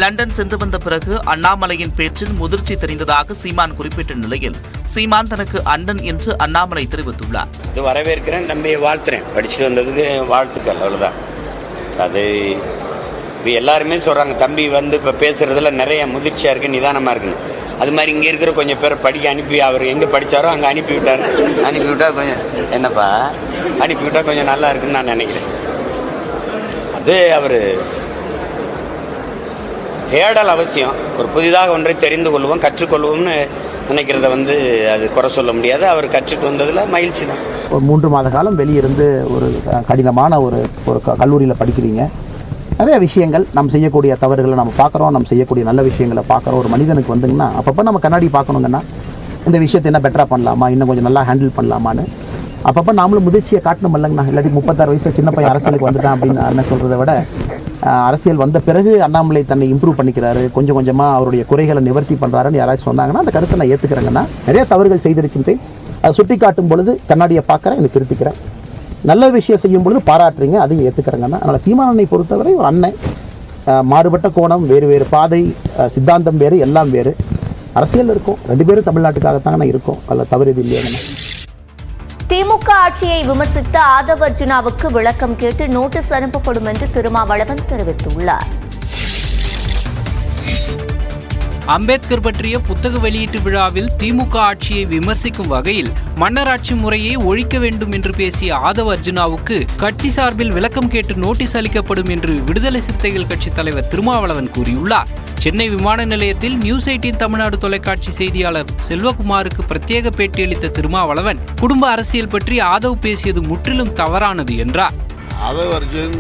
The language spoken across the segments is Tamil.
லண்டன் சென்று வந்த பிறகு அண்ணாமலையின் பேச்சில் முதிர்ச்சி தெரிந்ததாக சீமான் குறிப்பிட்ட நிலையில் சீமான் தனக்கு அண்ணன் என்று அண்ணாமலை தெரிவித்துள்ளார். இது வரவேற்கிறேன், தம்பியை வாழ்த்துறேன். படிச்சுட்டு வந்ததுக்கு வாழ்த்துக்கள், அவ்வளவுதான். அது இப்போ எல்லாருமே சொல்றாங்க, தம்பி வந்து இப்போ பேசுறதுல நிறைய முதிர்ச்சியா இருக்கு, நிதானமா இருக்குன்னு. அது மாதிரி இங்கே இருக்கிற கொஞ்சம் பேரை படிக்க அனுப்பி அவர் எங்கே படித்தாரோ அங்கே அனுப்பிவிட்டார். அனுப்பிவிட்டா கொஞ்சம் என்னப்பா அனுப்பிவிட்டா கொஞ்சம் நல்லா இருக்குன்னு நான் நினைக்கிறேன். அது அவர் தேடல் அவசியம். ஒரு புதிதாக ஒன்றை தெரிந்து கொள்வோம், கற்றுக்கொள்வோம்னு நினைக்கிறத வந்து அது குறை சொல்ல முடியாது. அவர் கற்றுட்டு வந்ததில் மகிழ்ச்சி தான். ஒரு 3 மாத காலம் வெளியிருந்து ஒரு கடினமான ஒரு கல்லூரியில் படிக்கிறீங்க. நிறைய விஷயங்கள் நம்ம செய்யக்கூடிய தவறுகளை நம்ம பார்க்குறோம், நம்ம செய்யக்கூடிய நல்ல விஷயங்களை பார்க்குறோம். ஒரு மனிதனுக்கு வந்துங்கன்னா அப்பப்போ நம்ம கண்ணாடி பார்க்கணுங்கன்னா இந்த விஷயத்தை என்ன பெட்டராக பண்ணலாமா, இன்னும் கொஞ்சம் நல்லா ஹேண்டில் பண்ணலாமான்னு அப்பப்போ நாமளும் முதிர்ச்சியை காட்டணும் இல்லைங்கண்ணா. இல்லாட்டி 36 வயசில் சின்ன பையன் அரசியலுக்கு வந்துட்டான் அப்படின்னு என்ன சொல்கிறத விட, அரசியல் வந்த பிறகு அண்ணாமலை தன்னை இம்ப்ரூவ் பண்ணிக்கிறாரு, கொஞ்சம் கொஞ்சமாக அவருடைய குறைகளை நிவர்த்தி பண்ணுறாருன்னு யாராச்சும் சொன்னாங்கன்னா அந்த கருத்தை நான் ஏற்றுக்கிறேங்கன்னா. நிறைய தவறுகள் செய்திருக்கின்றேன், அதை சுட்டி காட்டும் பொழுது கண்ணாடியை பார்க்குறேன், எனக்கு திருத்திக்கிறேன். நல்ல விஷயம் செய்யும் பொழுது பாராட்டுறீங்க, அதையும் ஏற்றுக்கிறேங்கன்னா. அதனால் சீமானனை பொறுத்தவரை ஒரு அண்ணன், மாறுபட்ட கோணம், வேறு வேறு பாதை, சித்தாந்தம் வேறு, எல்லாம் வேறு. அரசியல் இருக்கும், 2 பேரும் தமிழ்நாட்டுக்காகத்தாங்க இருக்கும், அதில் தவறு இது இல்லையா. திமுக ஆட்சியை விமர்சித்த ஆதவ் அர்ஜுனாவுக்கு விளக்கம் கேட்டு நோட்டீஸ் அனுப்பப்படும் என்று திருமாவளவன் தெரிவித்துள்ளார். அம்பேத்கர் பற்றிய புத்தக வெளியீட்டு விழாவில் திமுக ஆட்சியை விமர்சிக்கும் வகையில் மன்னராட்சி முறையை ஒழிக்க வேண்டும் என்று பேசிய ஆதவ் அர்ஜுனாவுக்கு கட்சி சார்பில் விளக்கம் கேட்டு நோட்டீஸ் அளிக்கப்படும் என்று விடுதலை சிறுத்தைகள் கட்சி தலைவர் திருமாவளவன் கூறியுள்ளார். சென்னை விமான நிலையத்தில் நியூஸ் 18 தமிழ்நாடு தொலைக்காட்சி செய்தியாளர் செல்வகுமாருக்கு பிரத்யேக பேட்டியளித்த திருமாவளவன் குடும்ப அரசியல் பற்றி ஆதவ் பேசியது முற்றிலும் தவறானது என்றார். ஆதவ் அர்ஜுன்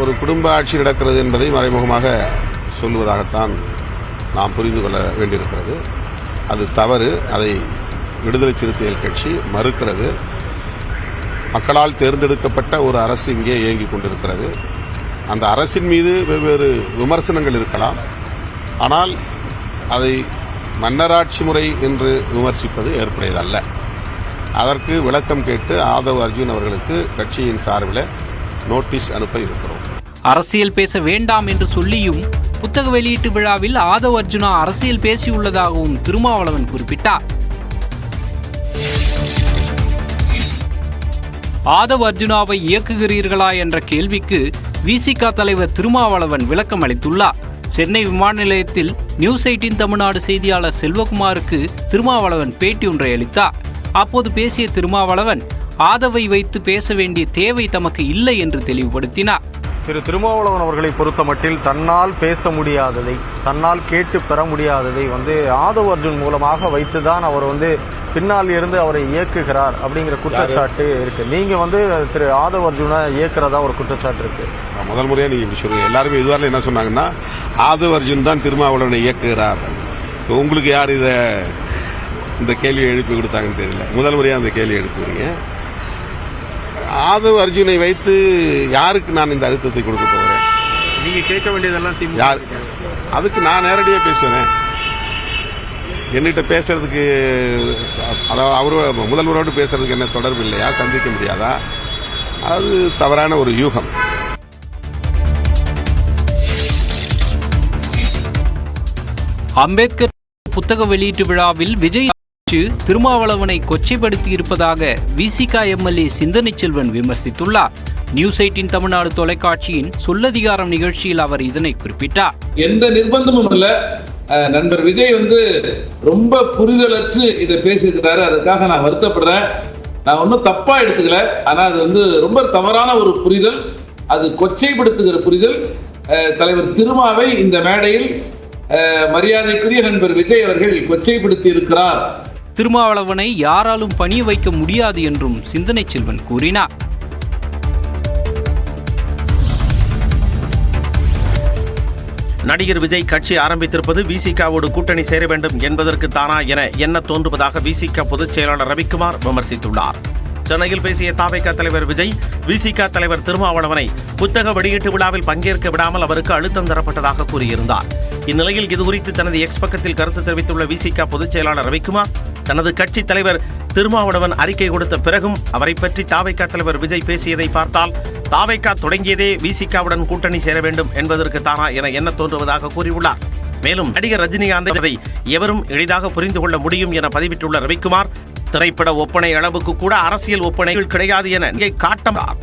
ஒரு குடும்ப ஆட்சி நடக்கிறது என்பதை மறைமுகமாக சொல்வதாகத்தான் நாம் புரிந்து கொள்ள வேண்டியிருக்கிறது. அது தவறு. அதை விடுதலை சிறுத்தைகள் கட்சி மறுக்கிறது. மக்களால் தேர்ந்தெடுக்கப்பட்ட ஒரு அரசு இங்கே இயங்கிக் கொண்டிருக்கிறது. அந்த அரசின் மீது வெவ்வேறு விமர்சனங்கள் இருக்கலாம். ஆனால் அதை மன்னராட்சி முறை என்று விமர்சிப்பது ஏற்புடையதல்ல. அதற்கு விளக்கம் கேட்டு ஆதவ் அர்ஜுன் அவர்களுக்கு கட்சியின் சார்பில் நோட்டீஸ் அனுப்ப இருக்கிறோம். அரசியல் பேச வேண்டாம் என்று சொல்லியும் புத்தக வெளியீட்டு விழாவில் ஆதவ் அர்ஜுனா அரசியல் பேசியுள்ளதாகவும் திருமாவளவன் குறிப்பிட்டார். ஆதவ் அர்ஜுனாவை இயக்குகிறீர்களா என்ற கேள்விக்கு விசிக தலைவர் திருமாவளவன் விளக்கம் அளித்துள்ளார். சென்னை விமான நிலையத்தில் நியூஸ் 18 தமிழ்நாடு செய்தியாளர் செல்வகுமாருக்கு திருமாவளவன் பேட்டி ஒன்றை அளித்தார். அப்போது பேசிய திருமாவளவன் ஆதவை வைத்து பேச வேண்டிய தேவை தமக்கு இல்லை என்று தெளிவுபடுத்தினார். திரு திருமாவளவன் அவர்களை பொறுத்த மட்டில் தன்னால் பேச முடியாததை, தன்னால் கேட்டு பெற முடியாததை ஆதவ் அர்ஜுன் மூலமாக வைத்துதான் அவர் பின்னால் இருந்து அவரை இயக்குகிறார் அப்படிங்கிற குற்றச்சாட்டு இருக்கு. நீங்க திரு ஆதவ் அர்ஜுனை இயக்குறதா ஒரு குற்றச்சாட்டு இருக்கு. முதல் முறையா நீங்க இப்படி சொல்லுங்க. எல்லாருமே இதுவரை என்ன சொன்னாங்கன்னா ஆதவ் அர்ஜுன் தான் திருமாவளவனை இயக்குகிறார். உங்களுக்கு யார் இந்த கேள்வியை எழுப்பி கொடுத்தாங்கன்னு தெரியல. முதல் முறையா அந்த கேள்வி எழுப்புறீங்க. ஆதவ் அர்ஜுனை வைத்து யாருக்கு நான் இந்த அழுத்தத்தை கொடுக்க போகிறேன்? நீங்க கேட்க வேண்டியதெல்லாம் யார்? அதுக்கு நான் நேரடியாக பேசுவேன். என்னிட்ட பேசுறதுக்கு, அதாவது அவரு முதல்வரோடு பேசுறதுக்கு என்ன தொடர்பு இல்லையா? சந்திக்க முடியாதா? அது தவறான ஒரு யூகம். அம்பேத்கர் புத்தக வெளியீட்டு விழாவில் விஜய் திருமாவளவனை கொச்சைப்படுத்தி இருப்பதாக விசிக எம்எல்ஏ சிந்தனை செல்வன் விமர்சித்துள்ளார். நியூஸ் 18 தமிழ்நாடு தொலைக்காட்சியின் சொல்லதிகாரம் நிகழ்ச்சியில் அவர் இதனை குறிப்பிட்டார். எந்த நிர்பந்தமும் இல்ல. நண்பர் விஜய் ரொம்ப புரிதலற்று இதை பேசியிருக்கிறாரு. அதுக்காக நான் வருத்தப்படுறேன். நான் ஒன்றும் தப்பா எடுத்துக்கல. ஆனா அது ரொம்ப தவறான ஒரு புரிதல். அது கொச்சைப்படுத்துகிற புரிதல். தலைவர் திருமாவை இந்த மேடையில் மரியாதைக்குரிய நண்பர் விஜய் அவர்கள் கொச்சைப்படுத்தி இருக்கிறார். திருமாவளவனை யாராலும் பணிய வைக்க முடியாது என்றும் சிந்தனை செல்வன் கூறினார். நடிகர் விஜய் கட்சி ஆரம்பித்திருப்பது விசிகாவோடு கூட்டணி சேர வேண்டும் என்பதற்கு தானா என எண்ண தோன்றுவதாக விசிக பொதுச் செயலாளர் ரவிக்குமார் விமர்சித்துள்ளார். சென்னையில் பேசிய தாவேகா தலைவர் விஜய் விசிக தலைவர் திருமாவளவனை புத்தக வெளியீட்டு விழாவில் பங்கேற்க விடாமல் அவருக்கு அழுத்தம் தரப்பட்டதாக கூறியிருந்தார். இந்நிலையில் இதுகுறித்து தனது எக்ஸ் பக்கத்தில் கருத்து தெரிவித்துள்ள விசிக பொதுச் செயலாளர் ரவிக்குமார், தனது கட்சி தலைவர் திருமாவளவன் அறிக்கை கொடுத்த பிறகும் அவரை பற்றி தாவேகா தலைவர் விஜய் பேசியதை பார்த்தால் தாவேகா தொடங்கியதே விசிகாவுடன் கூட்டணி சேர வேண்டும் என்பதற்கு தானா என எண்ண தோன்றுவதாக கூறியுள்ளார். மேலும் நடிகர் ரஜினிகாந்தை எவரும் எளிதாக புரிந்து கொள்ள முடியும் என பதிவிட்டுள்ள ரவிக்குமார், திரைப்பட ஒப்பனை அளவுக்கு கூட அரசியல் ஒப்பனைகள் கிடையாது என காட்டினார்.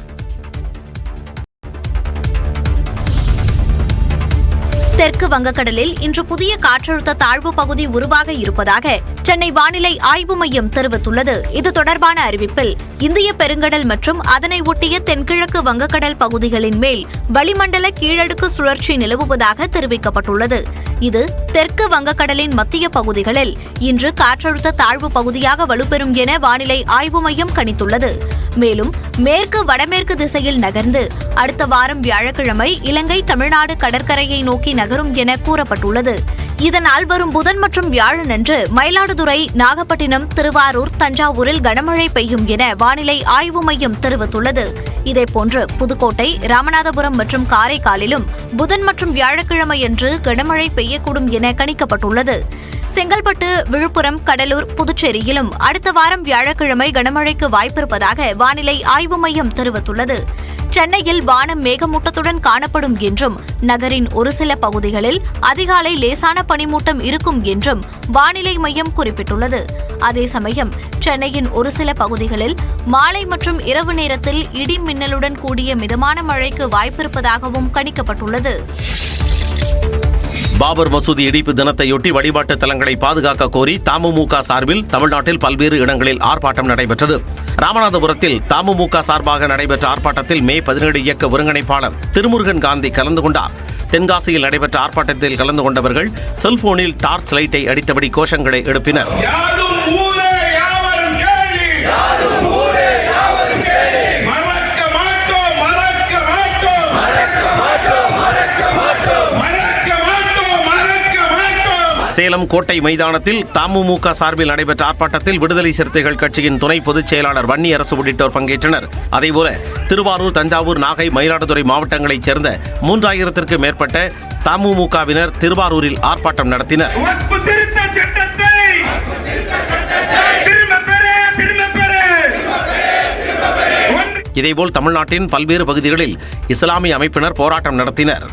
தெற்கு வங்கக்கடலில் இன்று புதிய காற்றழுத்த தாழ்வு பகுதி உருவாக இருப்பதாக சென்னை வானிலை ஆய்வு மையம் தெரிவித்துள்ளது. இது தொடர்பான அறிவிப்பில் இந்திய பெருங்கடல் மற்றும் அதனை ஒட்டிய தென்கிழக்கு வங்கக்கடல் பகுதிகளின் மேல் வளிமண்டல கீழடுக்கு சுழற்சி நிலவுவதாக தெரிவிக்கப்பட்டுள்ளது. இது தெற்கு வங்கக்கடலின் மத்திய பகுதிகளில் இன்று காற்றழுத்த தாழ்வு பகுதியாக வலுப்பெறும் என வானிலை ஆய்வு மையம் கணித்துள்ளது. மேலும் மேற்கு வடமேற்கு திசையில் நகர்ந்து அடுத்த வாரம் வியாழக்கிழமை இலங்கை தமிழ்நாடு கடற்கரையை நோக்கி நகரும் என கூறப்பட்டுள்ளது. இதனால் வரும் புதன் மற்றும் வியாழனன்று மயிலாடுதுறை, நாகப்பட்டினம், திருவாரூர், தஞ்சாவூரில் கனமழை பெய்யும் என வானிலை ஆய்வு மையம் தெரிவித்துள்ளது. இதேபோன்று புதுக்கோட்டை, ராமநாதபுரம் மற்றும் காரைக்காலிலும் புதன் மற்றும் வியாழக்கிழமையன்று கனமழை பெய்யக்கூடும் என கணிக்கப்பட்டுள்ளது. செங்கல்பட்டு, விழுப்புரம், கடலூர், புதுச்சேரியிலும் அடுத்த வாரம் வியாழக்கிழமை கனமழைக்கு வாய்ப்பிருப்பதாக வானிலை ஆய்வு மையம் தெரிவித்துள்ளது. சென்னையில் வானம் மேகமூட்டத்துடன் காணப்படும் என்றும் நகரின் ஒரு சில பகுதிகளில் அதிகாலை லேசான பனிமூட்டம் இருக்கும் என்றும் வானிலை மையம் குறிப்பிட்டுள்ளது. அதே சமயம் சென்னையின் ஒரு சில பகுதிகளில் மாலை மற்றும் இரவு நேரத்தில் இடி மின்னலுடன் கூடிய மிதமான மழைக்கு வாய்ப்பிருப்பதாகவும் கணிக்கப்பட்டுள்ளது. பாபர் மசூதி இடிப்பு தினத்தையொட்டி வழிபாட்டு தலங்களை பாதுகாக்க கோரி தமுமுக சார்பில் தமிழ்நாட்டில் பல்வேறு இடங்களில் ஆர்ப்பாட்டம் நடைபெற்றது. ராமநாதபுரத்தில் தமுமுக சார்பாக நடைபெற்ற ஆர்ப்பாட்டத்தில் மே 17 இயக்க ஒருங்கிணைப்பாளர் திருமுருகன் காந்தி கலந்து கொண்டார். தென்காசியில் நடைபெற்ற ஆர்ப்பாட்டத்தில் கலந்து கொண்டவர்கள் செல்போனில் டார்ச் லைட்டை அடித்தபடி கோஷங்களை எழுப்பினர். சேலம் கோட்டை மைதானத்தில் தமுமுக சார்பில் நடைபெற்ற ஆர்ப்பாட்டத்தில் விடுதலை சிறுத்தைகள் கட்சியின் துணை பொதுச் செயலாளர் வன்னியரசு உள்ளிட்டோர் பங்கேற்றனர். அதேபோல திருவாரூர், தஞ்சாவூர், நாகை, மயிலாடுதுறை மாவட்டங்களைச் சேர்ந்த 3000த்திற்கும் மேற்பட்ட தமுமுகவினர் திருவாரூரில் ஆர்ப்பாட்டம் நடத்தினர். இதேபோல் தமிழ்நாட்டின் பல்வேறு பகுதிகளில் இஸ்லாமிய அமைப்பினர் போராட்டம் நடத்தினர்.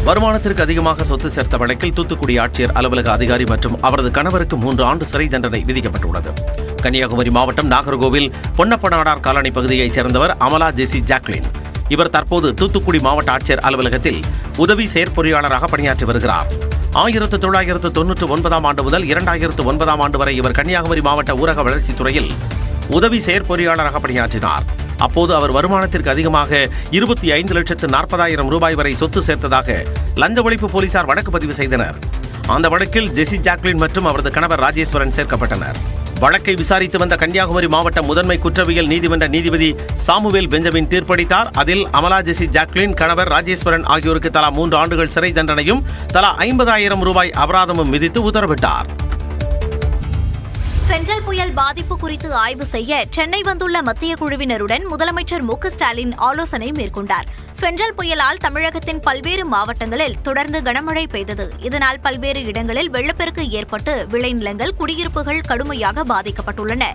வருமானத்திற்கு அதிகமாக சொத்து சேர்த்த வழக்கில் தூத்துக்குடி ஆட்சியர் அலுவலக அதிகாரி மற்றும் அவரது கணவருக்கு 3 ஆண்டு சிறை தண்டனை விதிக்கப்பட்டுள்ளது. கன்னியாகுமரி மாவட்டம் நாகர்கோவில் பொன்னப்பநாடார் காலனி பகுதியைச் சேர்ந்தவர் அமலா ஜெசி ஜாக்லின். இவர் தற்போது தூத்துக்குடி மாவட்ட ஆட்சியர் அலுவலகத்தில் உதவி செயற்பொறியாளராக பணியாற்றி வருகிறார். 1999 ஆண்டு முதல் 2009 ஆண்டு வரை இவர் கன்னியாகுமரி மாவட்ட ஊரக வளர்ச்சித்துறையில் உதவி செயற்பொறியாளராக பணியாற்றினார். அப்போது அவர் வருமானத்திற்கு அதிகமாக 25,40,000 ரூபாய் வரை சொத்து சேர்த்ததாக லஞ்ச ஒழிப்பு போலீசார் வழக்கு பதிவு செய்தனர். அந்த வழக்கில் ஜெசி ஜாக்லின் மற்றும் அவரது கணவர் ராஜேஸ்வரன் சேர்க்கப்பட்டனர். வழக்கை விசாரித்து வந்த கன்னியாகுமரி மாவட்ட முதன்மை குற்றவியல் நீதிமன்ற நீதிபதி சாமுவேல் பெஞ்சமின் தீர்ப்பளித்தார். அதில் அமலா ஜெசி ஜாக்லின், கணவர் ராஜேஸ்வரன் ஆகியோருக்கு தலா 3 ஆண்டுகள் சிறை தண்டனையும் தலா 50,000 ரூபாய் அபராதமும் விதித்து உத்தரவிட்டார். பெஞ்சல் புயல் பாதிப்பு குறித்து ஆய்வு செய்ய சென்னை வந்துள்ள மத்திய குழுவினருடன் முதலமைச்சர் மு.க.ஸ்டாலின் ஆலோசனை மேற்கொண்டார். பெஞ்சல் புயலால் தமிழகத்தின் பல்வேறு மாவட்டங்களில் தொடர்ந்து கனமழை பெய்தது. இதனால் பல்வேறு இடங்களில் வெள்ளப்பெருக்கு ஏற்பட்டு விளைநிலங்கள், குடியிருப்புகள் கடுமையாக பாதிக்கப்பட்டுள்ளன.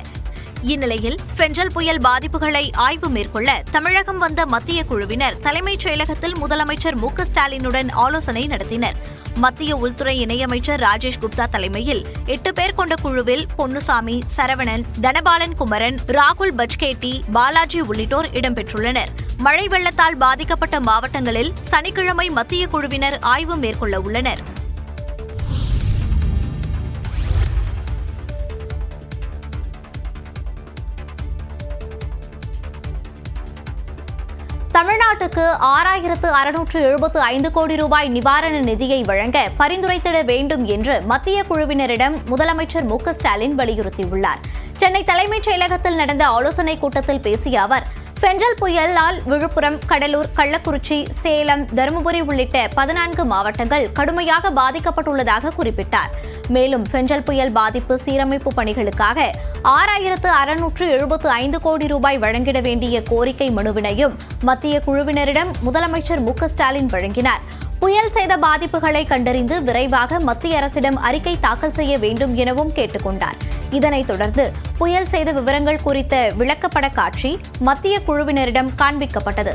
இந்நிலையில் பெஞ்சல் புயல் பாதிப்புகளை ஆய்வு மேற்கொள்ள தமிழகம் வந்த மத்திய குழுவினர் தலைமைச் செயலகத்தில் முதலமைச்சர் மு.க.ஸ்டாலினுடன் ஆலோசனை நடத்தினர். மத்திய உள்துறை இணையமைச்சர் ராஜேஷ் குப்தா தலைமையில் 8 பேர் கொண்ட குழுவில் பொன்னுசாமி, சரவணன், தனபாலன் குமரன், ராகுல் பஜ்கேட்டி, பாலாஜி உள்ளிட்டோர் இடம்பெற்றுள்ளனர். மழை வெள்ளத்தால் பாதிக்கப்பட்ட மாவட்டங்களில் சனிக்கிழமை மத்திய குழுவினர் ஆய்வு மேற்கொள்ள உள்ளனர். தமிழ்நாட்டுக்கு 6,675 கோடி ரூபாய் நிவாரண நிதியை வழங்க பரிந்துரைத்திட வேண்டும் என்று மத்திய குழுவினரிடம் முதலமைச்சர் மு.க.ஸ்டாலின் வலியுறுத்தியுள்ளார். சென்னை தலைமைச் செயலகத்தில் நடந்த ஆலோசனைக் கூட்டத்தில் பேசிய அவர், பெஞ்சல் புயலால் விழுப்புரம், கடலூர், கள்ளக்குறிச்சி, சேலம், தருமபுரி உள்ளிட்ட 14 மாவட்டங்கள் கடுமையாக பாதிக்கப்பட்டுள்ளதாக குறிப்பிட்டார். மேலும் பெஞ்சல் புயல் பாதிப்பு சீரமைப்பு பணிகளுக்காக 6,675 கோடி ரூபாய் வழங்கிட வேண்டிய கோரிக்கை மனுவினையும் மத்திய குழுவினரிடம் முதலமைச்சர் மு.க.ஸ்டாலின் வழங்கினார். புயல் சேத பாதிப்புகளை கண்டறிந்து விரைவாக மத்திய அரசிடம் அறிக்கை தாக்கல் செய்ய வேண்டும் எனவும் கேட்டுக்கொண்டார். இதனைத் தொடர்ந்து புயல் சேத விவரங்கள் குறித்த விளக்கப்பட காட்சி மத்திய குழுவினரிடம் காண்பிக்கப்பட்டது.